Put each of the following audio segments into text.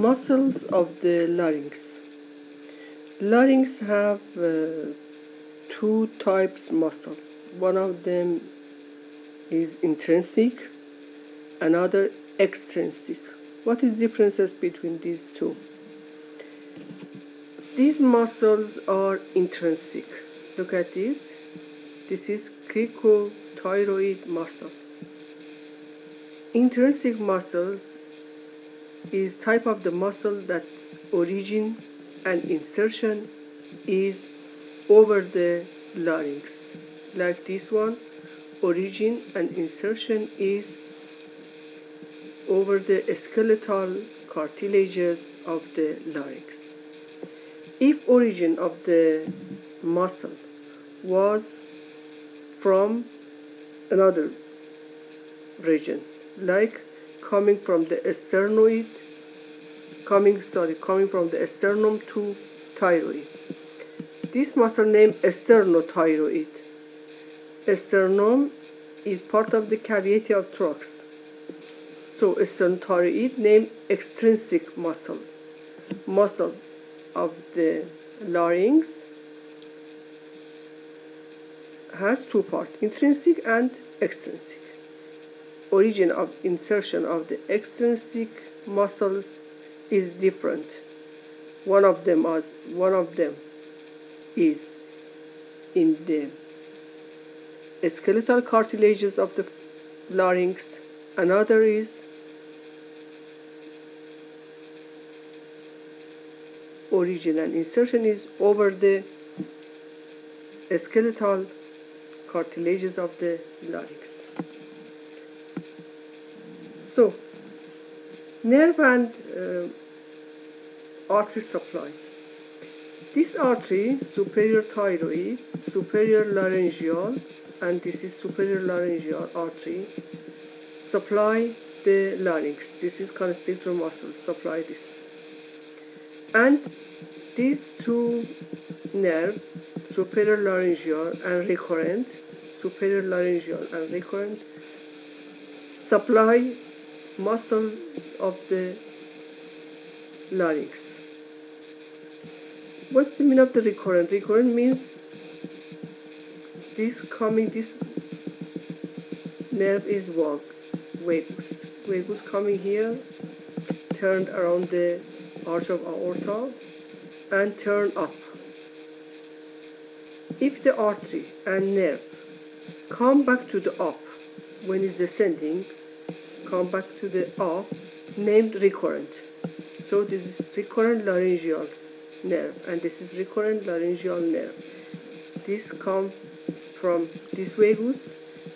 Muscles of the larynx. Larynx have two types muscles. One of them is intrinsic, another extrinsic. What is differences between these two? These muscles are intrinsic. Look at this. This is cricothyroid muscle. Intrinsic muscles is type of the muscle that origin and insertion is over the larynx. Like this one, origin and insertion is over the skeletal cartilages of the larynx. If origin of the muscle was from another region, like coming from the sternoid, coming from the sternum to thyroid. This muscle named sternothyroid. Sternum is part of the cavity of thorax. So sternothyroid named extrinsic muscle. Muscle of the larynx has two parts, intrinsic and extrinsic. Origin of insertion of the extrinsic muscles is different. One of them is in the skeletal cartilages of the larynx. Another is origin and insertion is over the skeletal cartilages of the larynx. So, nerve and artery supply. This artery, superior thyroid, superior laryngeal, and this is superior laryngeal artery, supply the larynx. This is constrictor muscles, supply this. And these two nerves, superior laryngeal and recurrent, supply muscles of the larynx. What's the meaning of the recurrent? Recurrent means this nerve is vagus. Vagus coming here, turned around the arch of aorta and turn up. If the artery and nerve come back to the up when it's descending, come back to the up, named recurrent. So this is recurrent laryngeal nerve and this is recurrent laryngeal nerve. This come from this vagus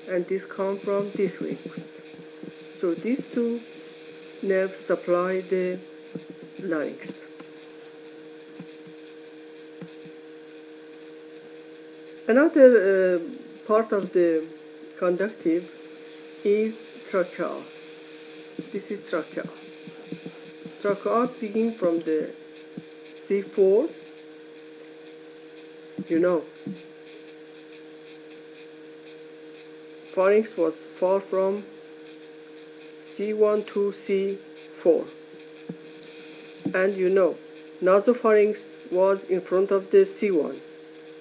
and this come from this vagus. So these two nerves supply the larynx. Another part of the conductive is trachea. This is trachea. Trachea begins from the C4. You know, pharynx was far from C1 to C4. And you know, nasopharynx was in front of the C1.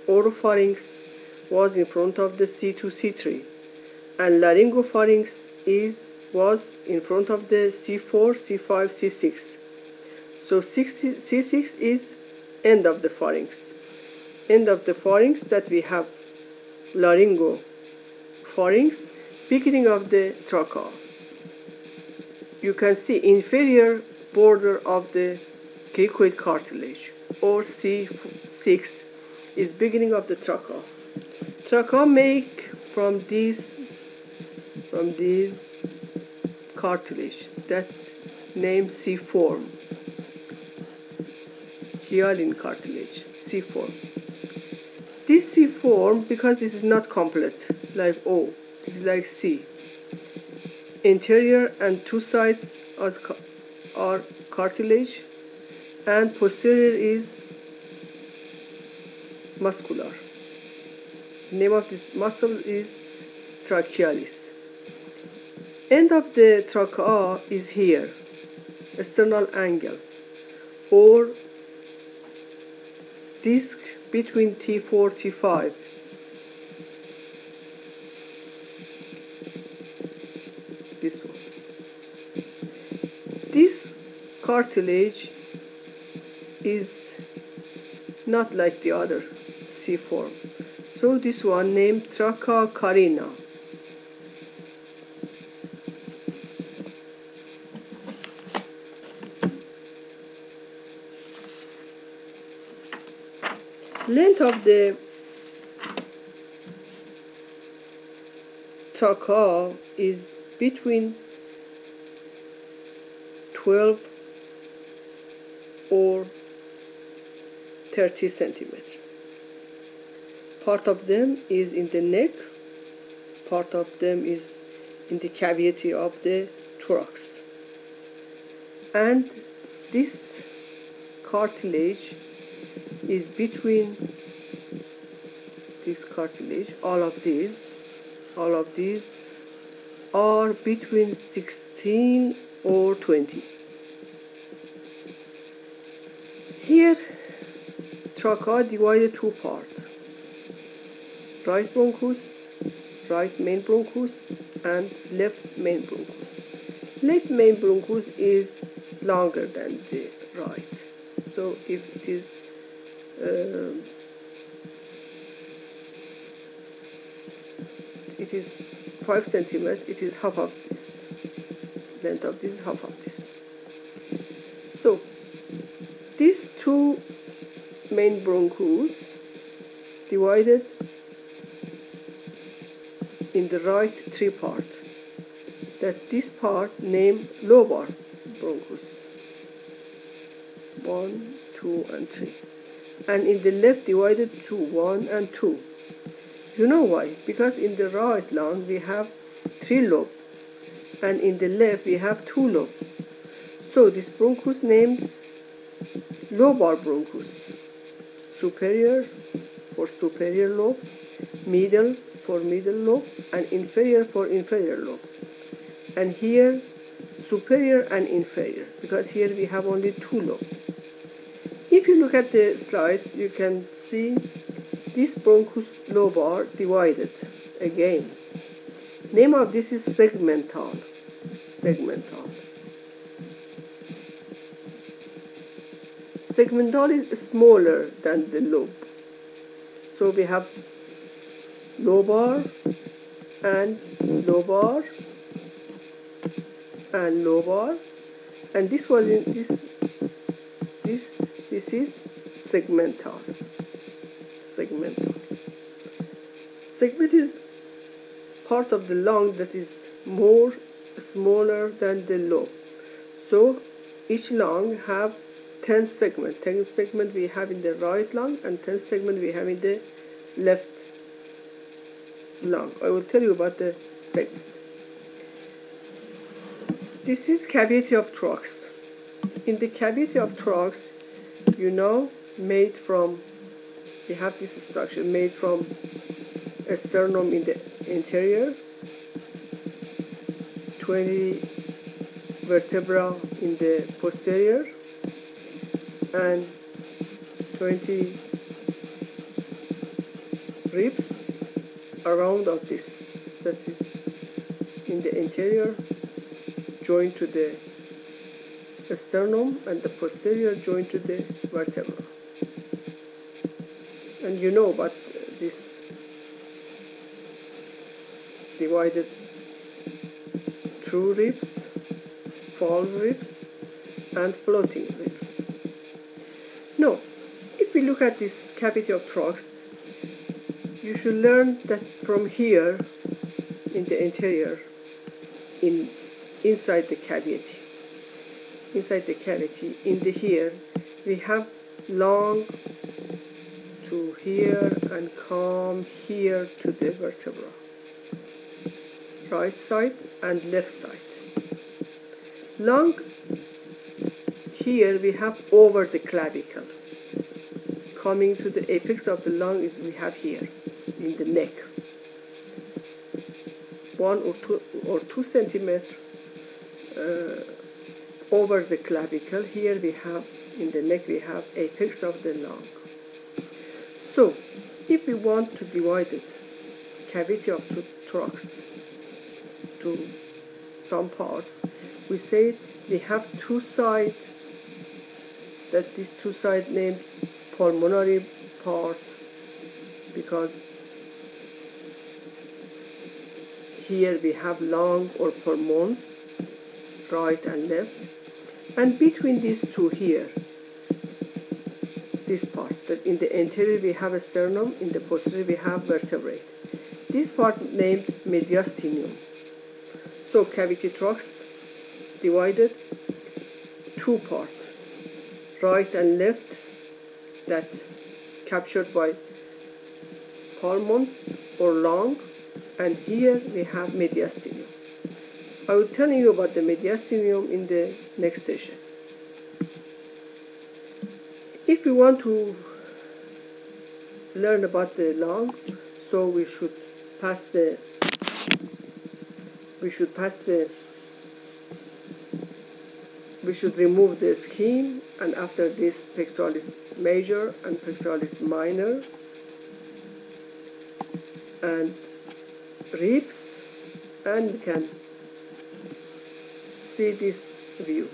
Oropharynx was in front of the C2, C3. And laryngopharynx was in front of the C4, C5, C6. So C6 is end of the pharynx. End of the pharynx that we have laryngopharynx, beginning of the trachea. You can see inferior border of the cricoid cartilage, or C6 is beginning of the trachea. Trachea make from these cartilage that name C form, hyaline cartilage, C form. This C form, because this is not complete like O, this is like C. Interior and two sides are cartilage and posterior is muscular. Name of this muscle is trachealis. End of the trachea is here. external angle, or disc between T4 T5. This one. This cartilage is not like the other C form, so this one named tracea carina. Length of the trachea is between 12 or 30 centimeters. Part of them is in the neck, part of them is in the cavity of the thorax. And this cartilage is between this cartilage, all of these are between 16 or 20. Here, trachea divided two parts: right bronchus, right main bronchus, and left main bronchus. Left main bronchus is longer than the right, so if it is it is 5 centimeters, it is half of this. Length of this is half of this. So these two main bronchus divided in the right three parts. That this part named lobar bronchus. 1, 2, and 3. And in the left divided to 1 and 2. You know why? Because in the right lung we have 3 lobes, and in the left we have 2 lobes. So this bronchus named lobar bronchus. Superior for superior lobe, middle for middle lobe, and inferior for inferior lobe. And here superior and inferior, because here we have only 2 lobes. If you look at the slides, you can see this bronchus lobar divided again. Name of this is segmental. Segmental. Segmental is smaller than the lobe. So we have lobar and lobar and lobar, and this was in this is segmental. Segmental. Segment is part of the lung that is more smaller than the lobe. So each lung have 10 segments. 10 segments we have in the right lung and 10 segments we have in the left lung. I will tell you about the segment. This is cavity of thorax. In the cavity of thorax, you know, made from, we have this structure made from sternum in the interior, 20 vertebra in the posterior, and 20 ribs around of this, that is in the interior, joined to the sternum, and the posterior joined to the vertebra. And you know about this divided true ribs, false ribs, and floating ribs. Now, if we look at this cavity of thorax, you should learn that from here in the interior, inside the cavity, in the here, we have lung to here and come here to the vertebra, right side and left side. Lung here we have over the clavicle. Coming to the apex of the lung is we have here in the neck, 1 or 2 centimeters over the clavicle. Here we have, in the neck, we have apex of the lung. So, if we want to divide it, cavity of thorax, to some parts, we say we have two sides, that these two sides named pulmonary part, because here we have lung or pulmons, right and left, and between these two here, this part, that in the anterior we have a sternum, in the posterior we have vertebrae. This part named mediastinum. So cavity thorax divided two parts, right and left, that captured by pulmons or lung, and here we have mediastinum. I will tell you about the mediastinum in the next session. If we want to learn about the lung, so we should remove the skin, and after this pectoralis major and pectoralis minor and ribs, and we can see this view.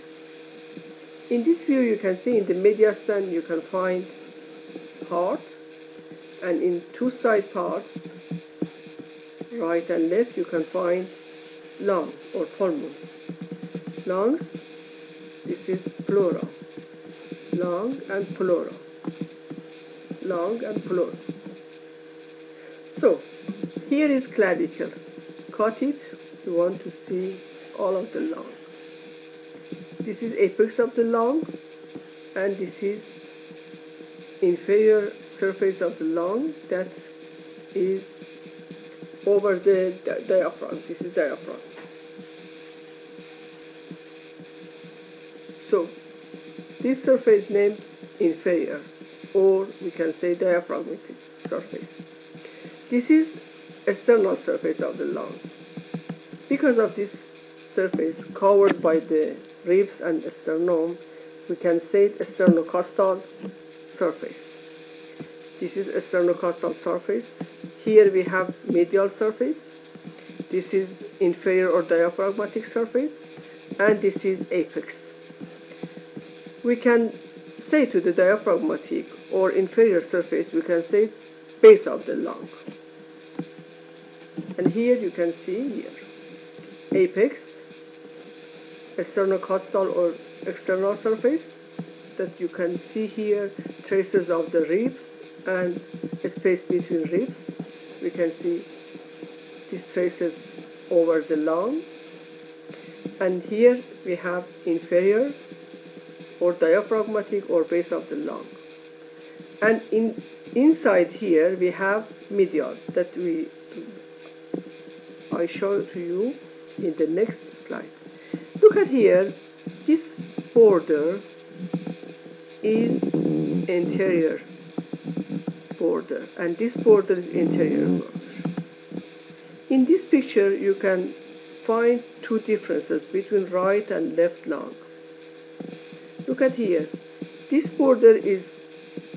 In this view you can see in the mediastinum you can find heart, and in two side parts, right and left, you can find lung or pulmons. Lungs, this is pleura, lung and pleura, lung and pleura. So here is clavicle. Cut it, you want to see all of the lung. This is apex of the lung, and this is inferior surface of the lung that is over the diaphragm. This is diaphragm. So this surface named inferior, or we can say diaphragmatic surface. This is external surface of the lung. Because of this surface covered by the ribs and sternum, we can say sternocostal surface. This is sternocostal surface. Here we have medial surface. This is inferior or diaphragmatic surface, and this is apex. We can say to the diaphragmatic or inferior surface, we can say base of the lung. And here you can see here apex, sternocostal or external surface, that you can see here traces of the ribs and a space between ribs. We can see these traces over the lungs. And here we have inferior or diaphragmatic or base of the lung. And inside here we have medial that I show to you in the next slide. Look at here, this border is anterior border, and this border is anterior border. In this picture you can find two differences between right and left lung. Look at here, this border is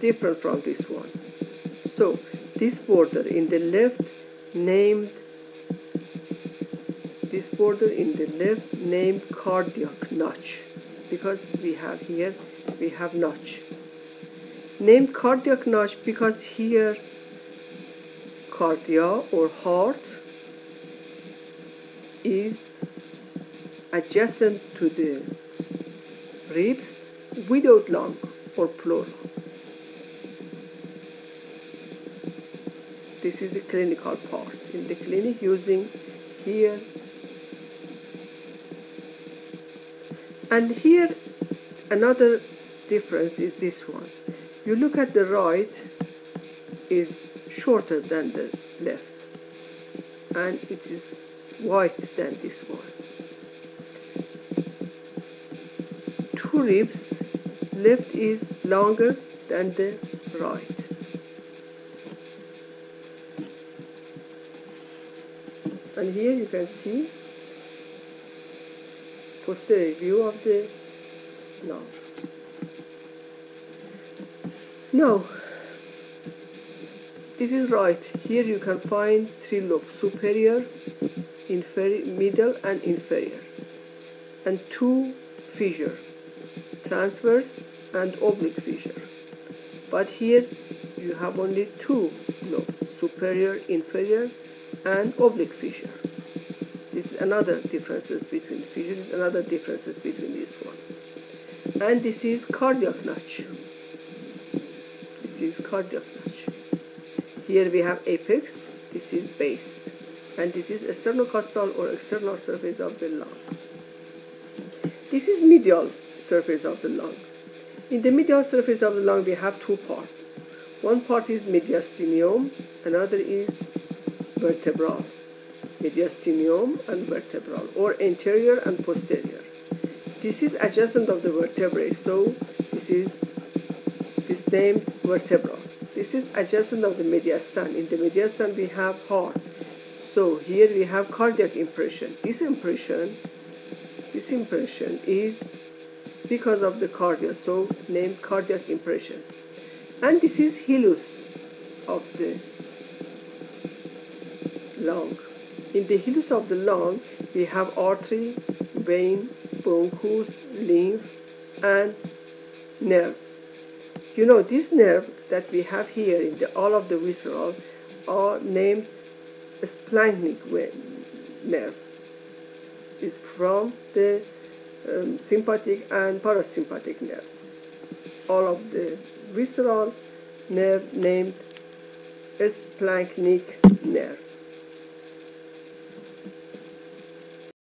different from this one. So this border in the left named cardiac notch, because we have notch. Named cardiac notch because here cardia or heart is adjacent to the ribs without lung or pleura. This is a clinical part. In the clinic, using here. And here another difference is this one. You look at the right is shorter than the left, and it is white than this one. Two ribs, left is longer than the right. And here you can see posterior view of the Now, now this is right. Here you can find three lobes: superior, middle, and inferior, and two fissure, transverse and oblique fissure. But here you have only two lobes: superior, inferior, and oblique fissure. This is another differences between fissures, another differences between this one. And this is cardiac notch. This is cardiac notch. Here we have apex, this is base, and this is sternocostal or external surface of the lung. This is medial surface of the lung. In the medial surface of the lung we have two parts. One part is mediastinum, another is vertebral. Mediastinum and vertebral, or anterior and posterior. This is adjacent of the vertebrae, so this is named vertebral. This is adjacent of the mediastin. In the mediastin we have heart. So here we have cardiac impression. This impression is because of the cardia, so named cardiac impression. And this is hilus of the lung. In the hilus of the lung we have artery, vein, bronchus, lymph, and nerve. You know, this nerve that we have here in all of the visceral are named splanchnic nerve. Is from the sympathetic and parasympathetic nerve. All of the visceral nerve named splanchnic nerve.